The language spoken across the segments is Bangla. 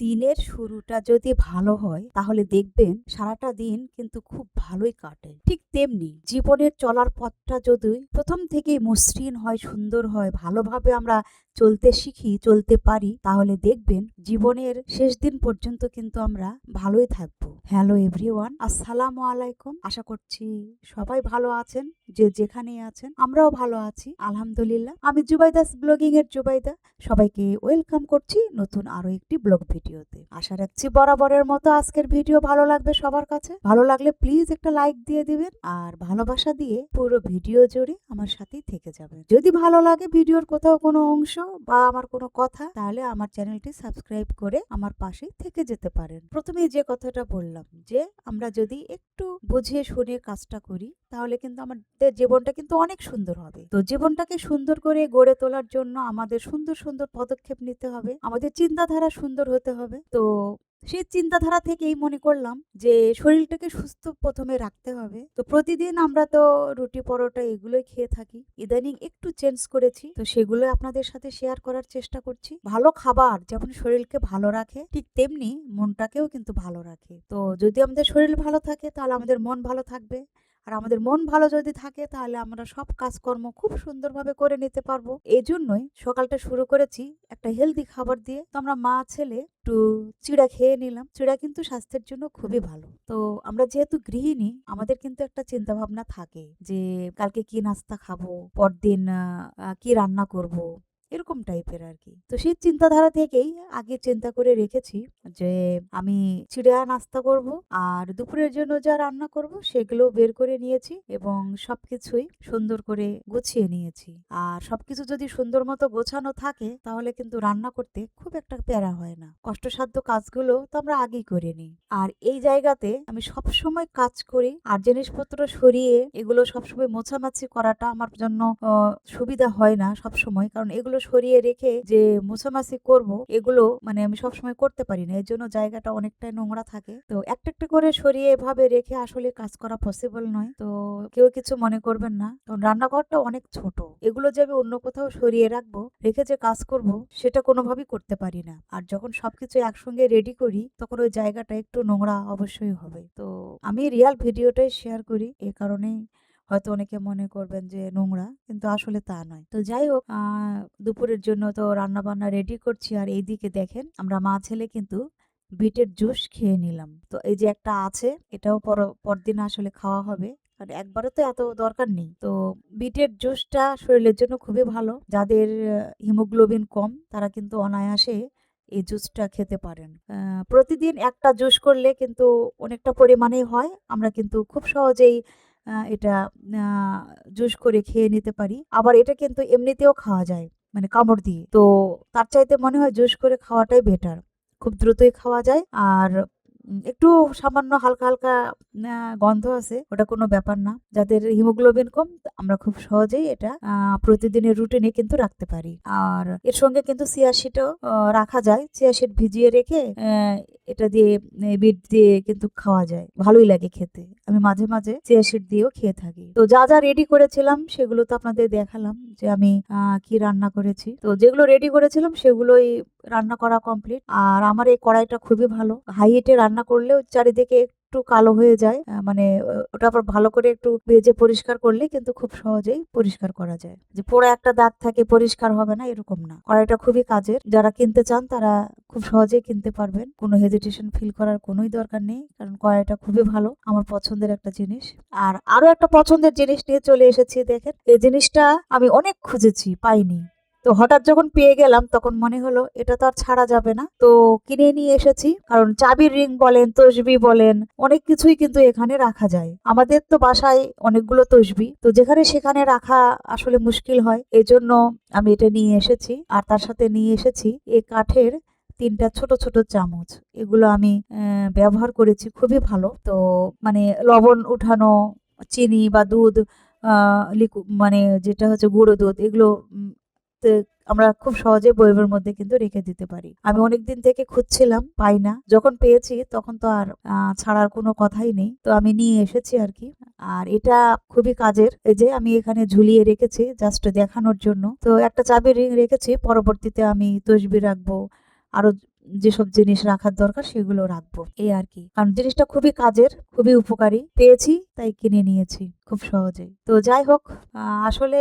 দিনের শুরুটা যদি ভালো হয় তাহলে দেখবেন সারাটা দিন কিন্তু খুব ভালোই কাটে। ঠিক তেমনি জীবনের চলার পথটা যদি প্রথম থেকেই মসৃণ হয়, সুন্দর হয়, ভালোভাবে আমরা চলতে শিখি, চলতে পারি, তাহলে দেখবেন জীবনের শেষ দিন পর্যন্ত কিন্তু আমরা ভালোই থাকবো। হ্যালো এভরিওয়ান, আসসালামু আলাইকুম। আশা করছি সবাই ভালো আছেন, যে যেখানেই আছেন। আমরাও ভালো আছি আলহামদুলিল্লাহ। আমি জুবাইদাস ব্লগিং এর জুবাইদা সবাইকে ওয়েলকাম করছি নতুন আরো একটি ব্লগ ভিডিওতে। আশা রাখছি বরাবরের মতো আজকের ভিডিও ভালো লাগবে সবার কাছে। ভালো লাগলে প্লিজ একটা লাইক দিয়ে দিবেন আর ভালোবাসা দিয়ে পুরো ভিডিও জুড়ে আমার সাথেই থেকে যাবেন। যদি ভালো লাগে ভিডিওর কোথাও কোনো অংশ বা আমার কোনো কথা, তাহলে আমার চ্যানেলটি সাবস্ক্রাইব করে আমার পাশেই থেকে যেতে পারেন। প্রথমেই যে কথাটা বললাম যে আমরা যদি একটু বুঝিয়ে শুনে কাজটা করি তাহলে কিন্তু আমাদের জীবনটা কিন্তু অনেক সুন্দর হবে। তো জীবনটাকে সুন্দর করে গড়ে তোলার জন্য আমাদের সুন্দর সুন্দর পদক্ষেপ নিতে হবে, আমাদের চিন্তাধারা সুন্দর হতে হবে। তো সেই চিন্তাধারা থেকেই মনে করলাম যে শরীরটাকে সুস্থ প্রথমে রাখতে হবে। তো প্রতিদিন আমরা তো রুটি পরোটা এগুলোই খেয়ে থাকি, ইদানিং একটু চেঞ্জ করেছি, তো সেগুলো আপনাদের সাথে শেয়ার করার চেষ্টা করছি। ভালো খাবার যেমন শরীরকে ভালো রাখে, ঠিক তেমনি মনটাকেও কিন্তু ভালো রাখে। তো যদি আমাদের শরীর ভালো থাকে তাহলে আমাদের মন ভালো থাকবে, আর আমাদের মন ভালো যদি থাকে তাহলে আমরা সব কাজকর্ম খুব সুন্দরভাবে করে নিতে পারবো। এই জন্যই সকালটা শুরু করেছি একটা হেলদি খাবার দিয়ে। তো আমরা মা ছেলে একটু চিড়া খেয়ে নিলাম। চিড়া কিন্তু স্বাস্থ্যের জন্য খুবই ভালো। তো আমরা যেহেতু গৃহিণী, আমাদের কিন্তু একটা চিন্তা ভাবনা থাকে যে কালকে কি নাস্তা খাবো, পরদিন কি রান্না করব, এরকম টাইপের আর কি। তো সেই চিন্তাধারা থেকেই আগে চিন্তা করে রেখেছি যে আমি চিড়া নাস্তা করব, আর দুপুরের জন্য যা রান্না করব সেগুলো বের করে নিয়েছি এবং সবকিছুই সুন্দর করে গুছিয়ে নিয়েছি। আর সবকিছু যদি সুন্দর মতো গোছানো থাকে তাহলে কিন্তু রান্না করতে খুব একটা প্যারা হয় না। কষ্টসাধ্য কাজগুলো তো আমরা আগেই করে নিই। আর এই জায়গাতে আমি সব সময় কাজ করি, আর জিনিসপত্র সরিয়ে এগুলো সবসময় মোছামাছি করাটা আমার জন্য সুবিধা হয় না সব সময়, কারণ এগুলো সরিয়ে রেখে যে মোছামাছি করব এগুলো মানে আমি সবসময় করতে পারি না। এর জন্য জায়গাটা অনেকটাই নোংরা থাকে। তো একটা একটা করে সরিয়ে এভাবে রেখে আসলে কাজ করা পসিবল নয়। তো কেউ কিছু মনে করবেন না, কারণ রান্নাঘরটা অনেক ছোট। এগুলো যে আমি অন্য কোথাও সরিয়ে রাখবো, রেখে যে কাজ করব সেটা কোনোভাবেই করতে পারি না। আর যখন সবকিছু একসঙ্গে রেডি করি তখন ওই জায়গাটা একটু নোংরা অবশ্যই হবে। তো আমি রিয়াল ভিডিওটাই শেয়ার করি, এ কারণেই হয়তো অনেকে মনে করবেন যে নোংরা, কিন্তু আসলে তা নয়। তো যাই হোক, দুপুরের জন্য তো রান্না বান্না রেডি করছি, আর এইদিকে দেখেন আমরা মা ছেলে কিন্তু বিটের জুস খেয়ে নিলাম। তো এই যে একটা আছে, এটাও পরদিন আসলে খাওয়া হবে, কারণ একবারে তো এত দরকার নেই। তো বিটের জুসটা শরীরের জন্য খুবই ভালো। যাদের হিমোগ্লোবিন কম তারা কিন্তু অনায়াসে এই জুসটা খেতে পারেন। প্রতিদিন একটা জুস করলে কিন্তু অনেকটা পরিমাণেই হয়, আমরা কিন্তু খুব সহজেই এটা জুস করে খেয়ে নিতে পারি। আবার এটা কিন্তু এমনিতেও খাওয়া যায়, মানে কামড় দিয়ে। তো তার চাইতে মনে হয় জুস করে খাওয়াটাই বেটার, খুব দ্রুতই খাওয়া যায়। আর একটু সামান্য হালকা হালকা গন্ধ আছে, ওটা কোনো ব্যাপার না। যাদের হিমোগ্লোবিন কম আমরা খুব সহজেই এটা প্রতিদিনের রুটিনে কিন্তু রাখতে পারি। আর এর সঙ্গে কিন্তু চিয়া সিডও রাখা যায়। চিয়া সিড ভিজিয়ে রেখে এটা দিয়ে বিট দিয়ে কিন্তু খাওয়া যায়, ভালোই লাগে খেতে। আমি মাঝে মাঝে চিয়া সিড দিয়েও খেয়ে থাকি। তো যা যা রেডি করেছিলাম সেগুলো তো আপনাদের দেখালাম যে আমি কি রান্না করেছি। তো যেগুলো রেডি করেছিলাম সেগুলোই রান্না করা কমপ্লিট। আর আমার এই কড়াইটা খুবই ভালো, হাই হিটে রান্না করলেও চারিদিকে একটু কালো হয়ে যায়, মানে ওটা আবার ভালো করে একটু ভেজে পরিষ্কার করলে কিন্তু খুব সহজেই পরিষ্কার করা যায়। যে পোড়া একটা দাগ থাকে পরিষ্কার হবে না এরকম না, কড়াইটা খুবই কাজের। যারা কিনতে চান তারা খুব সহজেই কিনতে পারবেন, কোনো হেজিটেশন ফিল করার কোনোই দরকার নেই, কারণ কড়াইটা খুবই ভালো, আমার পছন্দের একটা জিনিস। আর আরো একটা পছন্দের জিনিস নিয়ে চলে এসেছি, দেখেন এই জিনিসটা আমি অনেক খুঁজেছি পাইনি। তো হঠাৎ যখন পেয়ে গেলাম তখন মনে হলো এটা তো আর ছাড়া যাবে না, তো কিনে নিয়ে এসেছি। কারণ চাবির রিং বলেন, তসবি বলেন, অনেক কিছুই কিন্তু এখানে রাখা যায়। আমাদের তো বাসায় অনেকগুলো তসবি, তো যেখানে সেখানে রাখা আসলে মুশকিল হয়, এজন্য আমি এটা নিয়ে এসেছি। আর তার সাথে নিয়ে এসেছি এই কাঠের 3টা ছোট ছোট চামচ। এগুলো আমি ব্যবহার করেছি, খুবই ভালো। তো মানে লবণ উঠানো, চিনি বা দুধ, মানে যেটা হচ্ছে গুঁড়ো দুধ, এগুলো আমরা খুব সহজে বয়মের মধ্যে কিন্তু রেখে দিতে পারি। আমি অনেকদিন থেকে খুঁজছিলাম, পাই না, যখন পেয়েছি তখন তো আর ছাড়ার কোনো কথাই নেই, তো আমি নিয়ে এসেছি আর কি। আর এটা খুবই কাজের, এই যে আমি এখানে ঝুলিয়ে রেখেছি জাস্ট দেখানোর জন্য। তো একটা চাবির রিং রেখেছি, পরবর্তীতে আমি তসবি রাখবো, আরো যেসব জিনিস রাখার দরকার সেগুলো রাখবো, এই আর কি। কারণ জিনিসটা খুবই কাজের, খুবই উপকারী, পেয়েছি তাই কিনে নিয়েছি খুব সহজেই। তো যাই হোক, আসলে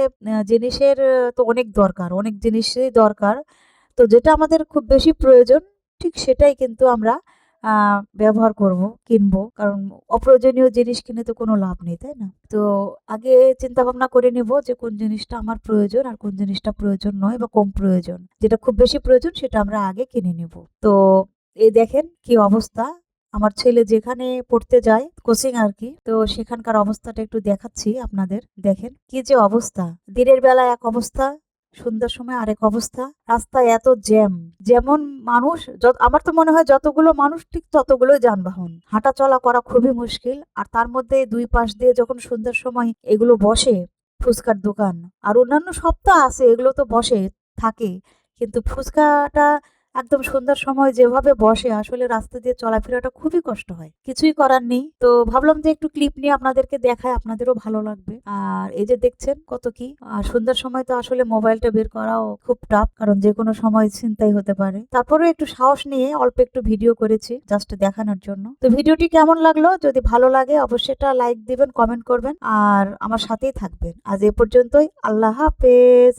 জিনিসের তো অনেক দরকার, অনেক জিনিসই দরকার। তো যেটা আমাদের খুব বেশি প্রয়োজন ঠিক সেটাই কিন্তু আমরা ব্যবহার করব, কিনবো। কারণ অপ্রয়োজনীয় জিনিস কিনে তো কোনো লাভ নেই, তাই না? তো আগে চিন্তা ভাবনা করে নিব যে কোন জিনিসটা আমার প্রয়োজন আর কোন জিনিসটা প্রয়োজন নয় বা কম প্রয়োজন। যেটা খুব বেশি প্রয়োজন সেটা আমরা আগে কিনে নিব। তো এই দেখেন কি অবস্থা। আমার ছেলে যেখানে পড়তে যায়, কোচিং আর কি, তো সেখানকার অবস্থাটা একটু দেখাচ্ছি আপনাদের। দেখেন কি যে অবস্থা, দিনের বেলা এক অবস্থা, সন্ধ্যার সময় আরেক অবস্থা। রাস্তায় এত জ্যাম, যেমন মানুষ আমার তো মনে হয় যতগুলো মানুষ ঠিক ততগুলোই যানবাহন, হাঁটা চলা করা খুবই মুশকিল। আর তার মধ্যে দুই পাশ দিয়ে যখন সন্ধ্যার সময় এগুলো বসে, ফুচকার দোকান আর অন্যান্য সব তো আছে, এগুলো তো বসে থাকে, কিন্তু ফুচকাটা একদম সন্ধ্যার সময় যেভাবে বসে, আসলে রাস্তা দিয়ে চলাফেরাটা খুবই কষ্ট হয়। কিছুই করার নেই। তো ভাবলাম যে একটু ক্লিপ নিয়ে আপনাদেরকে দেখায়, আপনাদেরও ভালো লাগবে। আর এই যে দেখছেন কত কি। আর সন্ধ্যার সময় তো আসলে মোবাইলটা বের করাও খুব টাফ, কারণ যে কোনো সময় ছিনতাই হতে পারে। তারপরে একটু সাহস নিয়ে অল্প একটু ভিডিও করেছি জাস্ট দেখানোর জন্য। তো ভিডিওটি কেমন লাগলো, যদি ভালো লাগে অবশ্যই একটা লাইক দিবেন, কমেন্ট করবেন আর আমার সাথেই থাকবেন। আজ এ পর্যন্তই। আল্লাহ হাফেজ।